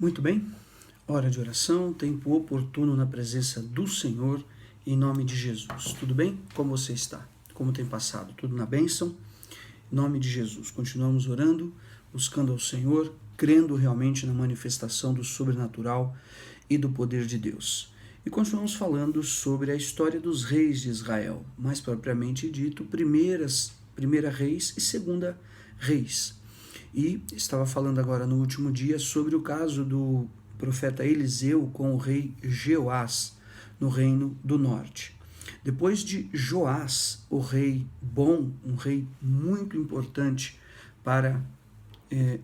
Muito bem, hora de oração, tempo oportuno na presença do Senhor, em nome de Jesus. Tudo bem? Como você está? Como tem passado? Tudo na bênção? Em nome de Jesus. Continuamos orando, buscando ao Senhor, crendo realmente na manifestação do sobrenatural e do poder de Deus. E continuamos falando sobre a história dos reis de Israel, mais propriamente dito, primeira Reis e segunda Reis. E estava falando agora no último dia sobre o caso do profeta Eliseu com o rei Jeoás no reino do norte. Depois de Joás, o rei bom, um rei muito importante para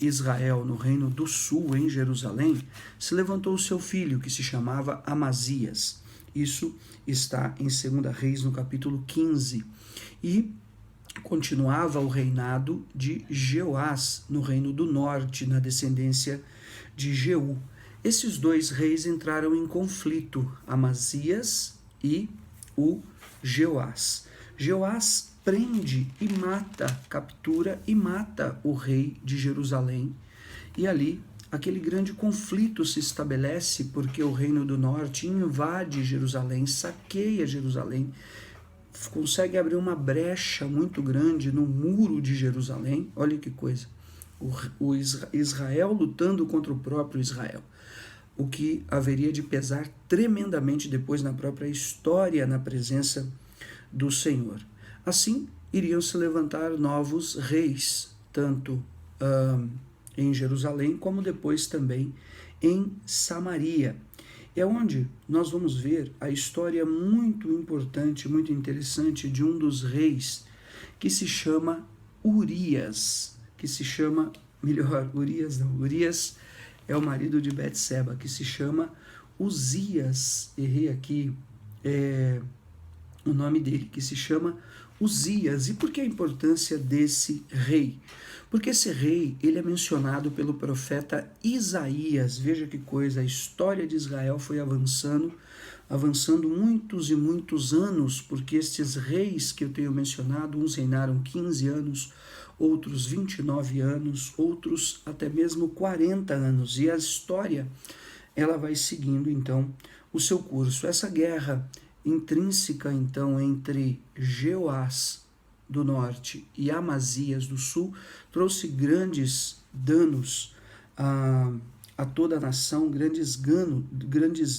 Israel no reino do sul, em Jerusalém, se levantou o seu filho, que se chamava Amazias. Isso está em 2 Reis, no capítulo 15. E continuava o reinado de Jeoás no reino do norte, na descendência de Jeú. Esses dois reis entraram em conflito, Amazias e o Jeoás. Jeoás prende e mata, captura e mata o rei de Jerusalém. E ali aquele grande conflito se estabelece porque o reino do norte invade Jerusalém, saqueia Jerusalém, consegue abrir uma brecha muito grande no muro de Jerusalém. Olha que coisa. O Israel lutando contra o próprio Israel. O que haveria de pesar tremendamente depois na própria história, na presença do Senhor. Assim, iriam se levantar novos reis, tanto em Jerusalém, como depois também em Samaria. É onde nós vamos ver a história muito importante, muito interessante de um dos reis que se chama Urias, Urias é o marido de Betseba, que se chama Uzias, errei aqui o nome dele, que se chama Uzias. E por que a importância desse rei? Porque esse rei, ele é mencionado pelo profeta Isaías. Veja que coisa, a história de Israel foi avançando muitos e muitos anos, porque estes reis que eu tenho mencionado, uns reinaram 15 anos, outros 29 anos, outros até mesmo 40 anos. E a história, ela vai seguindo, então, o seu curso. Essa guerra intrínseca, então, entre Jeoás do norte e Amazias do sul trouxe grandes danos a toda a nação, grandes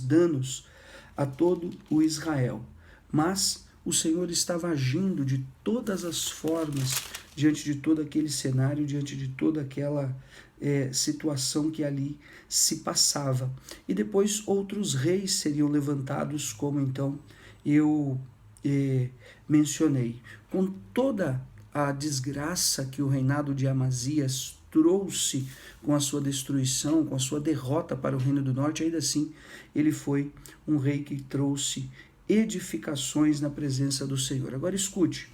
danos a todo o Israel. Mas o Senhor estava agindo de todas as formas diante de todo aquele cenário, diante de toda aquela situação que ali se passava. E depois outros reis seriam levantados, como então eu mencionei. Com toda a desgraça que o reinado de Amazias trouxe com a sua destruição, com a sua derrota para o reino do norte, ainda assim ele foi um rei que trouxe edificações na presença do Senhor. Agora escute,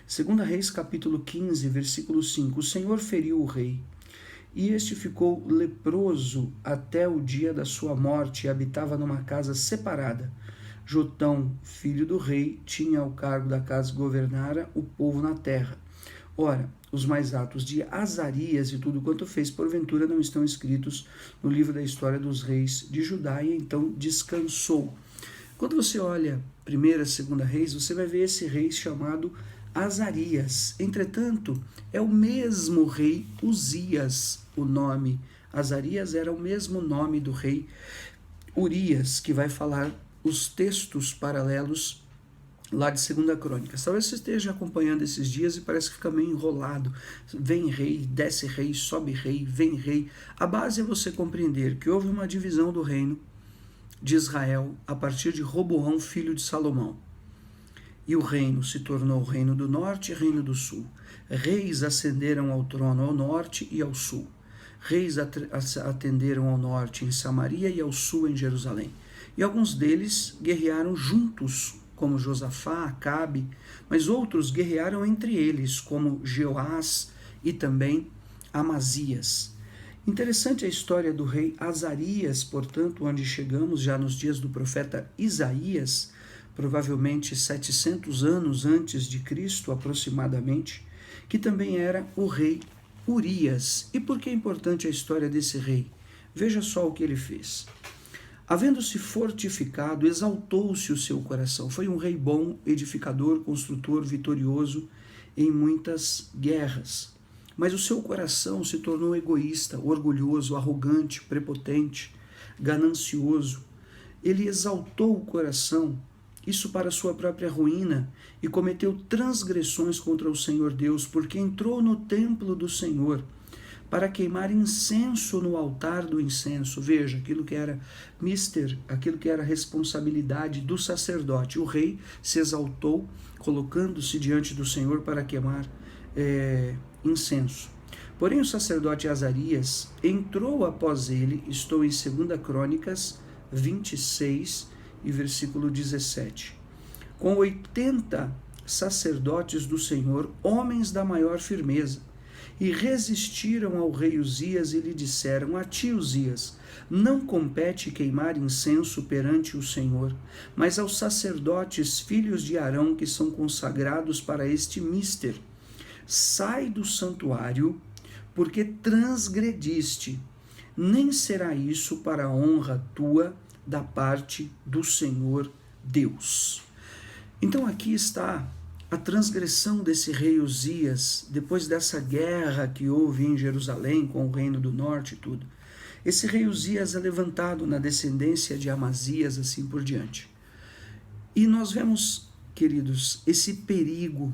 2 Reis capítulo 15, versículo 5, o Senhor feriu o rei, e este ficou leproso até o dia da sua morte e habitava numa casa separada. Jotão, filho do rei, tinha ao cargo da casa que governara o povo na terra. Ora, os mais atos de Azarias e tudo quanto fez, porventura não estão escritos no livro da história dos reis de Judá, e então descansou. Quando você olha 1ª e 2ª Reis, você vai ver esse rei chamado Azarias. Entretanto, é o mesmo rei Uzias, o nome. Azarias era o mesmo nome do rei Urias, que vai falar os textos paralelos lá de 2ª Crônicas. Talvez você esteja acompanhando esses dias e parece que fica meio enrolado. Vem rei, desce rei, sobe rei, vem rei. A base é você compreender que houve uma divisão do reino de Israel a partir de Roboão, filho de Salomão. E o reino se tornou o reino do norte e reino do sul. Reis ascenderam ao trono ao norte e ao sul. Reis atenderam ao norte em Samaria e ao sul em Jerusalém. E alguns deles guerrearam juntos, como Josafá, Acabe, mas outros guerrearam entre eles, como Jeoás e também Amazias. Interessante a história do rei Azarias, portanto, onde chegamos já nos dias do profeta Isaías, provavelmente 700 anos antes de Cristo, aproximadamente, que também era o rei Urias. E por que é importante a história desse rei? Veja só o que ele fez. Havendo-se fortificado, exaltou-se o seu coração. Foi um rei bom, edificador, construtor, vitorioso em muitas guerras. Mas o seu coração se tornou egoísta, orgulhoso, arrogante, prepotente, ganancioso. Ele exaltou o coração, isso para sua própria ruína, e cometeu transgressões contra o Senhor Deus, porque entrou no templo do Senhor para queimar incenso no altar do incenso. Veja, aquilo que era aquilo que era responsabilidade do sacerdote. O rei se exaltou, colocando-se diante do Senhor para queimar incenso. Porém, o sacerdote Azarias entrou após ele, estou em 2 Crônicas 26 e versículo 17, com 80 sacerdotes do Senhor, homens da maior firmeza, e resistiram ao rei Uzias e lhe disseram: a ti, Uzias, não compete queimar incenso perante o Senhor, mas aos sacerdotes, filhos de Arão, que são consagrados para este mister. Sai do santuário, porque transgrediste, nem será isso para a honra tua da parte do Senhor Deus. Então aqui está a transgressão desse rei Uzias, depois dessa guerra que houve em Jerusalém com o reino do norte e tudo. Esse rei Uzias é levantado na descendência de Amazias, assim por diante. E nós vemos, queridos, esse perigo,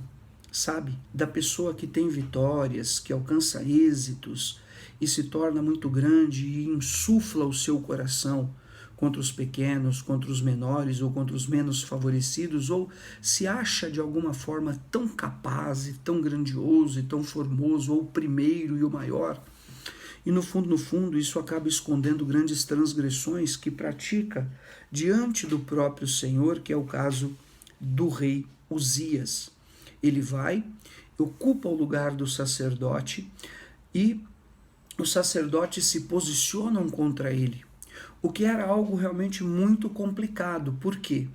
sabe, da pessoa que tem vitórias, que alcança êxitos e se torna muito grande e insufla o seu coração contra os pequenos, contra os menores ou contra os menos favorecidos, ou se acha de alguma forma tão capaz e tão grandioso e tão formoso, ou o primeiro e o maior. E no fundo, isso acaba escondendo grandes transgressões que pratica diante do próprio Senhor, que é o caso do rei Uzias. Ele vai, ocupa o lugar do sacerdote e os sacerdotes se posicionam contra ele. O que era algo realmente muito complicado. Por quê?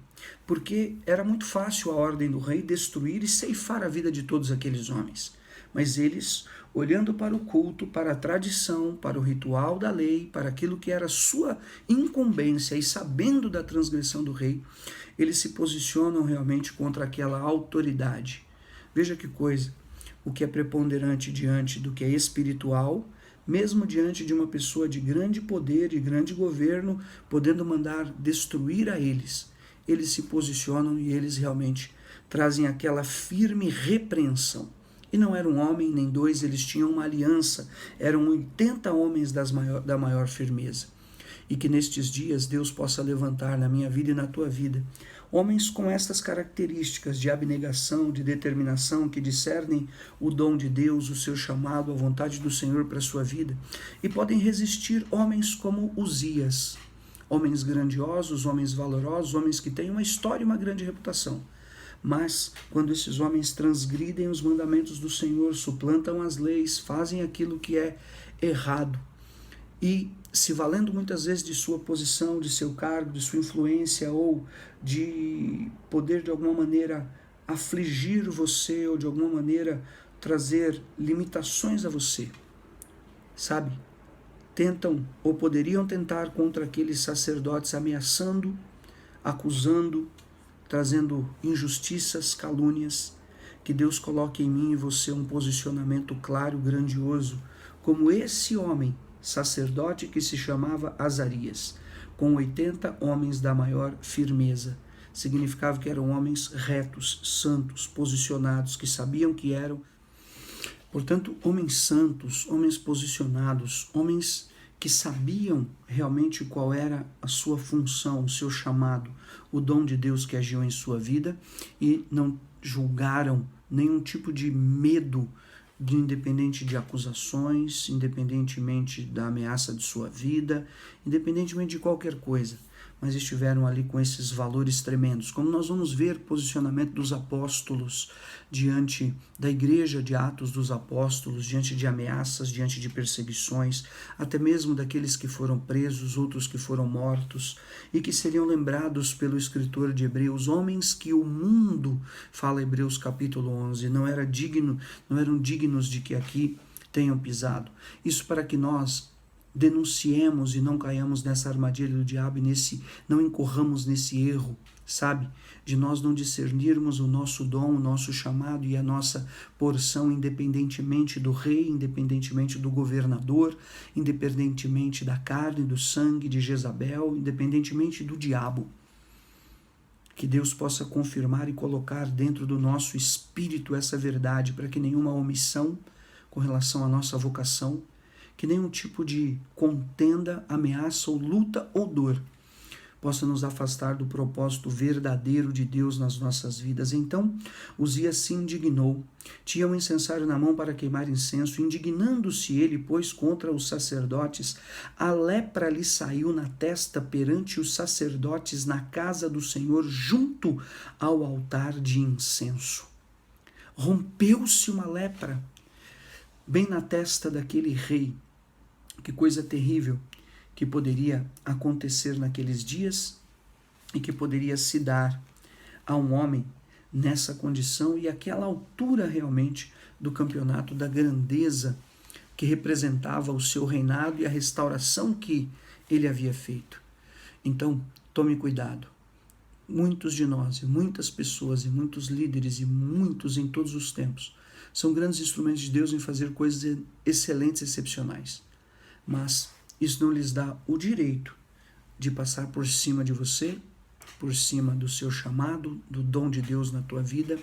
Porque era muito fácil a ordem do rei destruir e ceifar a vida de todos aqueles homens. Mas eles, olhando para o culto, para a tradição, para o ritual da lei, para aquilo que era sua incumbência e sabendo da transgressão do rei, eles se posicionam realmente contra aquela autoridade. Veja que coisa, o que é preponderante diante do que é espiritual, mesmo diante de uma pessoa de grande poder e grande governo, podendo mandar destruir a eles, eles se posicionam e eles realmente trazem aquela firme repreensão. E não era um homem nem dois, eles tinham uma aliança, eram 80 homens da maior firmeza. E que nestes dias Deus possa levantar na minha vida e na tua vida homens com estas características de abnegação, de determinação, que discernem o dom de Deus, o seu chamado, a vontade do Senhor para a sua vida, e podem resistir homens como Uzias, homens grandiosos, homens valorosos, homens que têm uma história e uma grande reputação. Mas, quando esses homens transgridem os mandamentos do Senhor, suplantam as leis, fazem aquilo que é errado, e se valendo muitas vezes de sua posição, de seu cargo, de sua influência, ou de poder de alguma maneira afligir você, ou de alguma maneira trazer limitações a você, sabe? Tentam ou poderiam tentar contra aqueles sacerdotes, ameaçando, acusando, trazendo injustiças, calúnias. Que Deus coloque em mim e você um posicionamento claro, grandioso, como esse homem, sacerdote que se chamava Azarias, com 80 homens da maior firmeza. Significava que eram homens retos, santos, posicionados, que sabiam que eram. Portanto, homens santos, homens posicionados, homens que sabiam realmente qual era a sua função, o seu chamado, o dom de Deus que agiu em sua vida, e não julgaram nenhum tipo de medo, independente de acusações, independentemente da ameaça de sua vida, independentemente de qualquer coisa, mas estiveram ali com esses valores tremendos, como nós vamos ver o posicionamento dos apóstolos diante da igreja de Atos dos Apóstolos, diante de ameaças, diante de perseguições, até mesmo daqueles que foram presos, outros que foram mortos, e que seriam lembrados pelo escritor de Hebreus, homens que o mundo, fala Hebreus capítulo 11, não eram dignos de que aqui tenham pisado. Isso para que nós denunciemos e não caiamos nessa armadilha do diabo e não incorramos nesse erro, sabe? De nós não discernirmos o nosso dom, o nosso chamado e a nossa porção, independentemente do rei, independentemente do governador, independentemente da carne, do sangue de Jezabel, independentemente do diabo. Que Deus possa confirmar e colocar dentro do nosso espírito essa verdade, para que nenhuma omissão com relação à nossa vocação, que nenhum tipo de contenda, ameaça ou luta ou dor possa nos afastar do propósito verdadeiro de Deus nas nossas vidas. Então, Uzias se indignou, tinha um incensário na mão para queimar incenso, indignando-se ele, pois, contra os sacerdotes, a lepra lhe saiu na testa perante os sacerdotes na casa do Senhor, junto ao altar de incenso. Rompeu-se uma lepra bem na testa daquele rei. Que coisa terrível que poderia acontecer naqueles dias e que poderia se dar a um homem nessa condição e aquela altura realmente do campeonato, da grandeza que representava o seu reinado e a restauração que ele havia feito. Então, tome cuidado. Muitos de nós, e muitas pessoas, e muitos líderes, e muitos em todos os tempos, são grandes instrumentos de Deus em fazer coisas excelentes, excepcionais. Mas isso não lhes dá o direito de passar por cima de você, por cima do seu chamado, do dom de Deus na tua vida,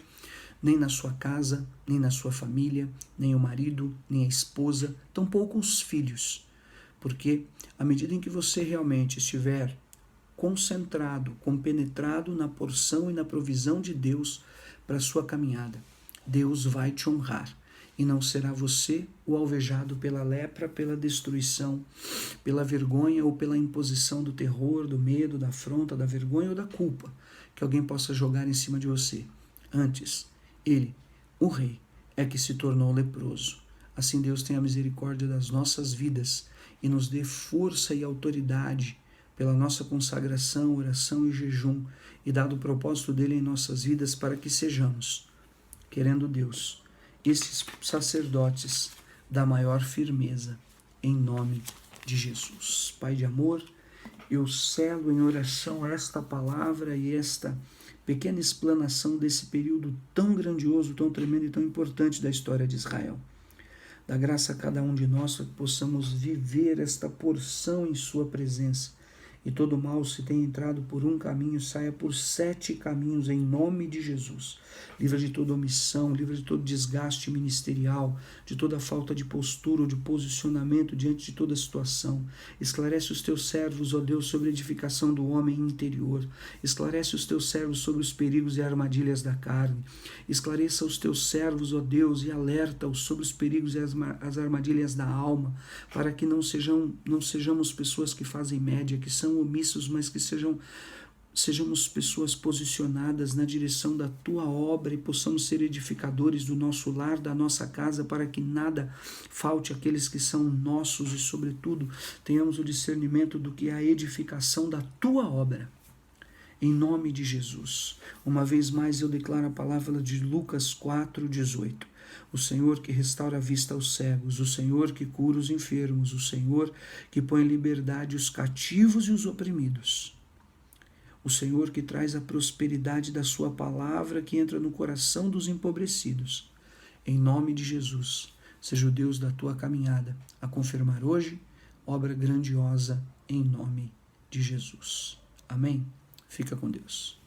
nem na sua casa, nem na sua família, nem o marido, nem a esposa, tampouco os filhos. Porque à medida em que você realmente estiver concentrado, compenetrado na porção e na provisão de Deus para a sua caminhada, Deus vai te honrar. E não será você o alvejado pela lepra, pela destruição, pela vergonha ou pela imposição do terror, do medo, da afronta, da vergonha ou da culpa que alguém possa jogar em cima de você. Antes, ele, o rei, é que se tornou leproso. Assim Deus tenha misericórdia das nossas vidas e nos dê força e autoridade pela nossa consagração, oração e jejum e dado o propósito dele em nossas vidas para que sejamos, querendo Deus, esses sacerdotes da maior firmeza, em nome de Jesus. Pai de amor, eu selo em oração esta palavra e esta pequena explanação desse período tão grandioso, tão tremendo e tão importante da história de Israel. Dá graça a cada um de nós para que possamos viver esta porção em sua presença. E todo mal, se tem entrado por um caminho, saia por 7 caminhos, em nome de Jesus. Livra de toda omissão, livra de todo desgaste ministerial, de toda falta de postura ou de posicionamento diante de toda situação. Esclarece os teus servos, ó Deus, sobre a edificação do homem interior. Esclarece os teus servos sobre os perigos e armadilhas da carne. Esclareça os teus servos, ó Deus, e alerta-os sobre os perigos e as armadilhas da alma, para que não sejamos pessoas que fazem média, que são omissos, mas que sejamos pessoas posicionadas na direção da tua obra e possamos ser edificadores do nosso lar, da nossa casa, para que nada falte àqueles que são nossos e, sobretudo, tenhamos o discernimento do que é a edificação da tua obra. Em nome de Jesus. Uma vez mais eu declaro a palavra de Lucas 4:18. O Senhor que restaura a vista aos cegos, o Senhor que cura os enfermos, o Senhor que põe em liberdade os cativos e os oprimidos. O Senhor que traz a prosperidade da sua palavra que entra no coração dos empobrecidos. Em nome de Jesus, seja o Deus da tua caminhada a confirmar hoje obra grandiosa em nome de Jesus. Amém? Fica com Deus.